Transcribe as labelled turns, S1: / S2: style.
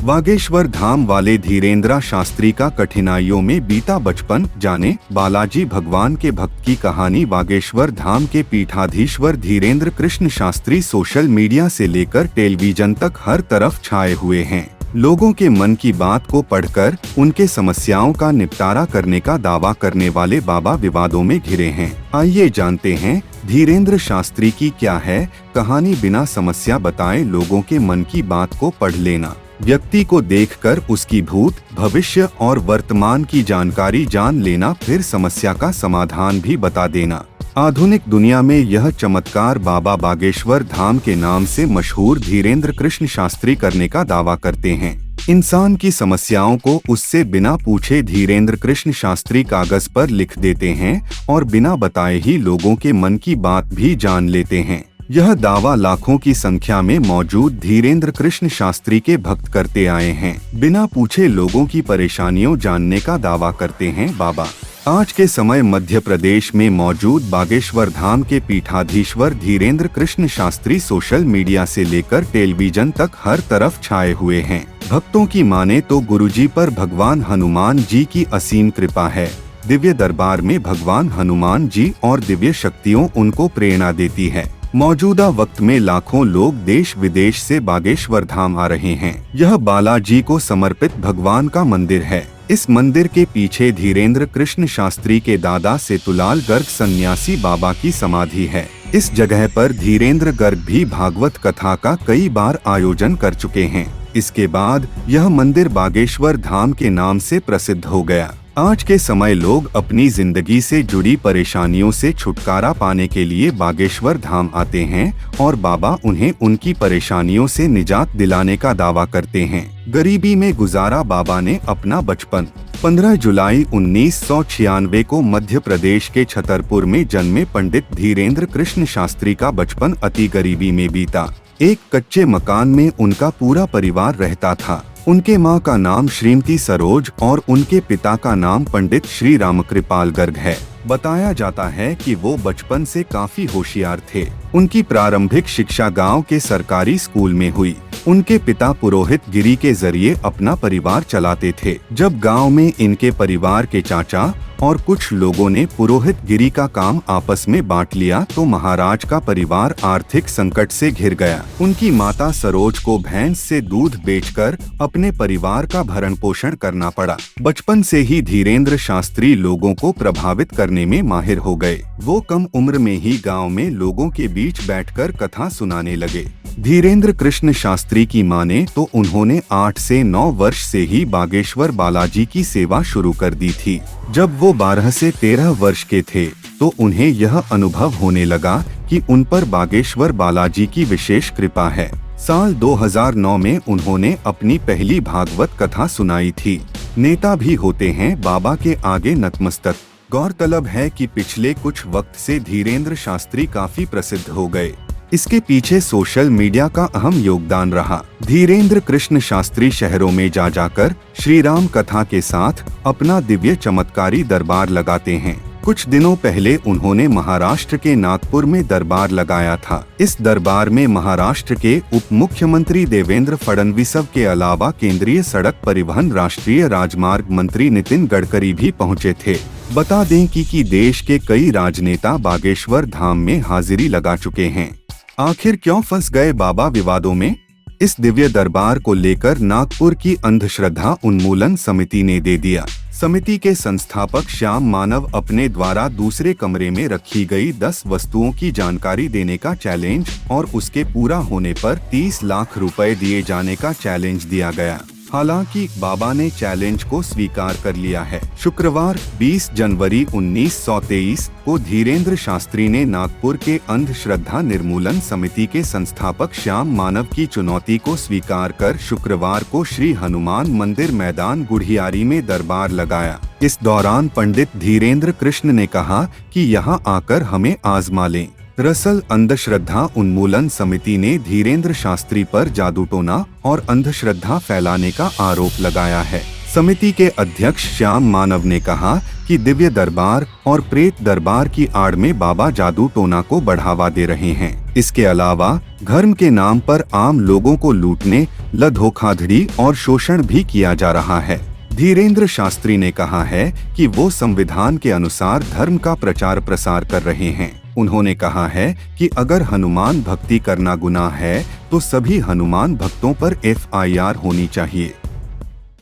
S1: बागेश्वर धाम वाले धीरेन्द्र शास्त्री का कठिनाइयों में बीता बचपन, जाने बालाजी भगवान के भक्त की कहानी। बागेश्वर धाम के पीठाधीश्वर धीरेन्द्र कृष्ण शास्त्री सोशल मीडिया से लेकर टेलीविजन तक हर तरफ छाए हुए हैं। लोगों के मन की बात को पढ़कर उनके समस्याओं का निपटारा करने का दावा करने वाले बाबा विवादों में घिरे हैं। आइए जानते हैं धीरेन्द्र शास्त्री की क्या है कहानी। बिना समस्या बताए लोगों के मन की बात को पढ़ लेना, व्यक्ति को देखकर उसकी भूत, भविष्य और वर्तमान की जानकारी जान लेना, फिर समस्या का समाधान भी बता देना। आधुनिक दुनिया में यह चमत्कार बाबा बागेश्वर धाम के नाम से मशहूर धीरेन्द्र कृष्ण शास्त्री करने का दावा करते हैं। इंसान की समस्याओं को उससे बिना पूछे धीरेन्द्र कृष्ण शास्त्री कागज पर लिख देते हैं और बिना बताए ही लोगों के मन की बात भी जान लेते हैं। यह दावा लाखों की संख्या में मौजूद धीरेन्द्र कृष्ण शास्त्री के भक्त करते आए हैं। बिना पूछे लोगों की परेशानियों जानने का दावा करते हैं बाबा। आज के समय मध्य प्रदेश में मौजूद बागेश्वर धाम के पीठाधीश्वर धीरेन्द्र कृष्ण शास्त्री सोशल मीडिया से लेकर टेलीविजन तक हर तरफ छाए हुए हैं। भक्तों की माने तो गुरुजी पर भगवान हनुमान जी की असीम कृपा है। दिव्य दरबार में भगवान हनुमान जी और दिव्य शक्तियों उनको प्रेरणा देती है। मौजूदा वक्त में लाखों लोग देश विदेश से बागेश्वर धाम आ रहे हैं। यह बालाजी को समर्पित भगवान का मंदिर है। इस मंदिर के पीछे धीरेन्द्र कृष्ण शास्त्री के दादा सेतुलाल गर्ग सन्यासी बाबा की समाधि है। इस जगह पर धीरेन्द्र गर्ग भी भागवत कथा का कई बार आयोजन कर चुके हैं। इसके बाद यह मंदिर बागेश्वर धाम के नाम से प्रसिद्ध हो गया। आज के समय लोग अपनी जिंदगी से जुड़ी परेशानियों से छुटकारा पाने के लिए बागेश्वर धाम आते हैं और बाबा उन्हें उनकी परेशानियों से निजात दिलाने का दावा करते हैं। गरीबी में गुजारा बाबा ने अपना बचपन। 15 जुलाई 1996 को मध्य प्रदेश के छतरपुर में जन्मे पंडित धीरेन्द्र कृष्ण शास्त्री का बचपन अति गरीबी में बीता। एक कच्चे मकान में उनका पूरा परिवार रहता था। उनके मां का नाम श्रीमती सरोज और उनके पिता का नाम पंडित श्री रामकृपाल गर्ग है। बताया जाता है कि वो बचपन से काफी होशियार थे। उनकी प्रारंभिक शिक्षा गांव के सरकारी स्कूल में हुई। उनके पिता पुरोहित गिरी के जरिए अपना परिवार चलाते थे। जब गांव में इनके परिवार के चाचा और कुछ लोगों ने पुरोहित गिरी का काम आपस में बांट लिया तो महाराज का परिवार आर्थिक संकट से घिर गया। उनकी माता सरोज को भैंस से दूध बेचकर अपने परिवार का भरण पोषण करना पड़ा। बचपन से ही धीरेन्द्र शास्त्री लोगों को प्रभावित करने में माहिर हो गए। वो कम उम्र में ही गांव में लोगों के बीच बैठकर कथा सुनाने लगे। धीरेन्द्र कृष्ण शास्त्री की माने तो उन्होंने 8 से 9 वर्ष से ही बागेश्वर बालाजी की सेवा शुरू कर दी थी। जब वो 12 से 13 वर्ष के थे तो उन्हें यह अनुभव होने लगा कि उन पर बागेश्वर बालाजी की विशेष कृपा है। साल 2009 में उन्होंने अपनी पहली भागवत कथा सुनाई थी। नेता भी होते हैं बाबा के आगे नतमस्तक। गौरतलब है कि पिछले कुछ वक्त से धीरेन्द्र शास्त्री काफी प्रसिद्ध हो गए। इसके पीछे सोशल मीडिया का अहम योगदान रहा। धीरेन्द्र कृष्ण शास्त्री शहरों में जा जाकर श्री राम कथा के साथ अपना दिव्य चमत्कारी दरबार लगाते हैं। कुछ दिनों पहले उन्होंने महाराष्ट्र के नागपुर में दरबार लगाया था। इस दरबार में महाराष्ट्र के उप मुख्यमंत्री देवेंद्र फडणवीस के अलावा केंद्रीय सड़क परिवहन राष्ट्रीय राजमार्ग मंत्री नितिन गडकरी भी पहुंचे थे। बता दें कि देश के कई राजनेता बागेश्वर धाम में हाजिरी लगा चुके हैं। आखिर क्यों फंस गए बाबा विवादों में? इस दिव्य दरबार को लेकर नागपुर की अंधश्रद्धा उन्मूलन समिति ने दे दिया। समिति के संस्थापक श्याम मानव अपने द्वारा दूसरे कमरे में रखी गई 10 वस्तुओं की जानकारी देने का चैलेंज और उसके पूरा होने पर 30 लाख रुपए दिए जाने का चैलेंज दिया गया। हालांकि बाबा ने चैलेंज को स्वीकार कर लिया है। शुक्रवार 20 जनवरी 1923 को धीरेन्द्र शास्त्री ने नागपुर के अंधश्रद्धा निर्मूलन समिति के संस्थापक श्याम मानव की चुनौती को स्वीकार कर शुक्रवार को श्री हनुमान मंदिर मैदान गुढ़ियारी में दरबार लगाया। इस दौरान पंडित धीरेन्द्र कृष्ण ने कहा कि यहाँ आकर हमें आजमा लें। दरअसल अंधश्रद्धा उन्मूलन समिति ने धीरेन्द्र शास्त्री पर जादूटोना और अंधश्रद्धा फैलाने का आरोप लगाया है। समिति के अध्यक्ष श्याम मानव ने कहा कि दिव्य दरबार और प्रेत दरबार की आड़ में बाबा जादू टोना को बढ़ावा दे रहे हैं। इसके अलावा धर्म के नाम पर आम लोगों को लूटने, धोखाधड़ी और शोषण भी किया जा रहा है। धीरेंद्र शास्त्री ने कहा है कि वो संविधान के अनुसार धर्म का प्रचार प्रसार कर रहे हैं। उन्होंने कहा है कि अगर हनुमान भक्ति करना गुनाह है तो सभी हनुमान भक्तों पर FIR होनी चाहिए।